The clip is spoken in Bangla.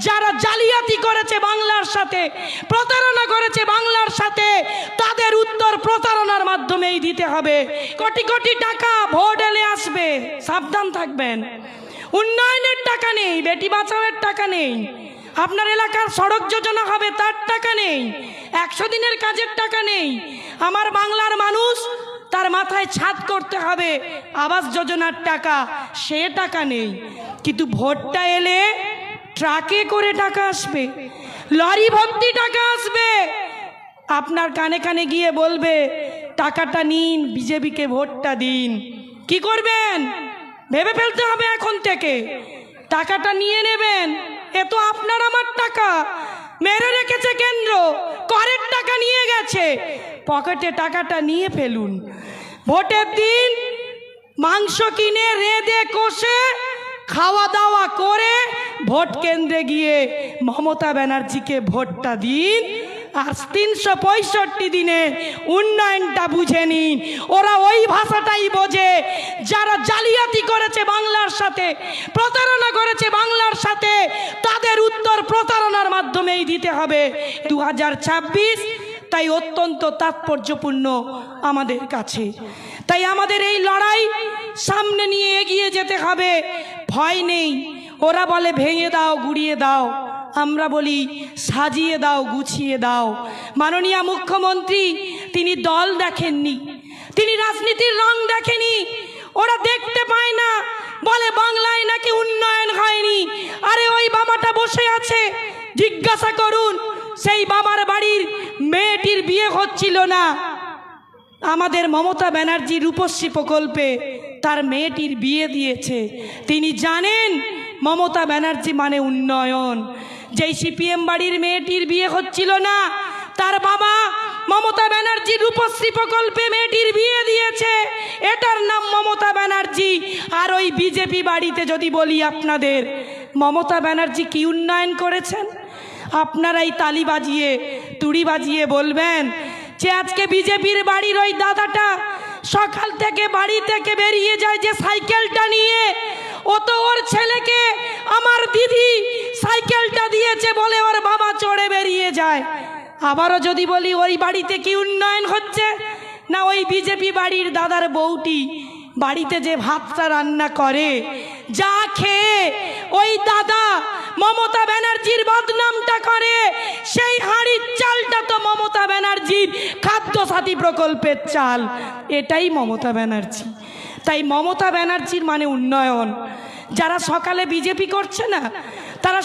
যারা জালিয়াতি করেছে বাংলার সাথে, প্রতারণা করেছে বাংলার সাথে, তাদের উত্তর প্রতারণার মাধ্যমেই দিতে হবে। কোটি কোটি টাকা ভোট এলে আসবে, সাবধান থাকবেন। উন্নয়নের টাকা নেই, বেটি বাঁচাওয়ের টাকা নেই, আপনার এলাকার সড়ক যোজনা হবে তার টাকা নেই, 100 দিনের কাজের টাকা নেই। আমার বাংলার মানুষ তার মাথায় ছাদ করতে হবে, আবাস যোজনার টাকা, সে টাকা নেই। কিন্তু ভোটটা এলে ট্রাকে করে টাকা আসবে, লরি ভর্তি টাকা আসবে। আপনার কানে কানে গিয়ে বলবে টাকাটা নিন, বিজেপিকে ভোটটা দিন। কি করবেন ভেবে ফেলতে হবে এখন থেকে। টাকাটা নিয়ে নেবেন, এ তো আপনার আমার টাকা, মেরে রেখেছে কেন্দ্র, করের টাকা নিয়ে গেছে, পকেটে টাকাটা নিয়ে ফেলুন। ভোটের দিন মাংস কিনে রেঁধে কষে খাওয়া দাওয়া করে ভোট কেন্দ্রে গিয়ে মমতা ব্যানার্জিকে ভোটটা দিন। আর 365 দিনে উন্নয়নটা বুঝে নিন। ওরা ওই ভাষাটাই বোঝে যারা জালিয়াতি করেছে বাংলার সাথে, প্রতারণা করেছে বাংলার সাথে, তাদের উত্তর প্রতারণার মাধ্যমেই দিতে হবে। 2026 তাই অত্যন্ত তাৎপর্যপূর্ণ আমাদের কাছে। তাই আমাদের এই লড়াই সামনে নিয়ে এগিয়ে যেতে হবে। ভয় নেই। ওরা বলে ভেঙে দাও, গুড়িয়ে দাও, আমরা বলি সাজিয়ে দাও, গুছিয়ে দাও। মাননীয় মুখ্যমন্ত্রী তিনি দল দেখেননি, তিনি রাজনীতির রং দেখেনি, ওরা দেখতে পায় না, বলে বাংলায় নাকি উন্নয়ন হয়নি। আরে ওই বাবাটা বসে আছে, জিজ্ঞাসা করুন সেই বাবার বাড়ির মেয়েটির বিয়ে হচ্ছিল না, আমাদের মমতা ব্যানার্জি রূপশ্রী প্রকল্পে তার মেয়েটির বিয়ে দিয়েছে। তিনি জানেন মমতা ব্যানার্জি মানে উন্নয়ন। যেই সিপিএম বাড়ির মেয়েটির বিয়ে হচ্ছিল না, তার বাবা মমতা ব্যানার্জি রূপশ্রী প্রকল্পে মেয়েটির বিয়ে দিয়েছে, এটার নাম মমতা ব্যানার্জি। আর ওই বিজেপি বাড়িতে যদি বলি আপনাদের মমতা ব্যানার্জি কি উন্নয়ন করেছেন, আপনারাই তালি বাজিয়ে তুড়ি বাজিয়ে বলবেন যে আজকে বিজেপির বাড়ির ওই দাদাটা সকাল থেকে বাড়ি থেকে বেরিয়ে যায় যে সাইকেলটা নিয়ে, ও তো ওর ছেলেকে আমার দিদি সাইকেলটা দিয়েছে বলে ওর বাবা চড়ে বেরিয়ে যায়। আবারও যদি বলি ওই বাড়িতে কি উন্নয়ন হচ্ছে না, ওই বিজেপি বাড়ির দাদার বউটি বাড়িতে যে ভাতটা রান্না করে, যা খেয়ে ওই দাদা মমতা ব্যানার্জির বদনামটা করে, সেই হাঁড়ির চালটা তো মমতা ব্যানার্জির খাদ্য সাথী প্রকল্পের চাল, এটাই মমতা ব্যানার্জি। তাই মমতা ব্যানার্জির মানে উন্নয়ন। যারা সকালে বিজেপি করছে না, তারা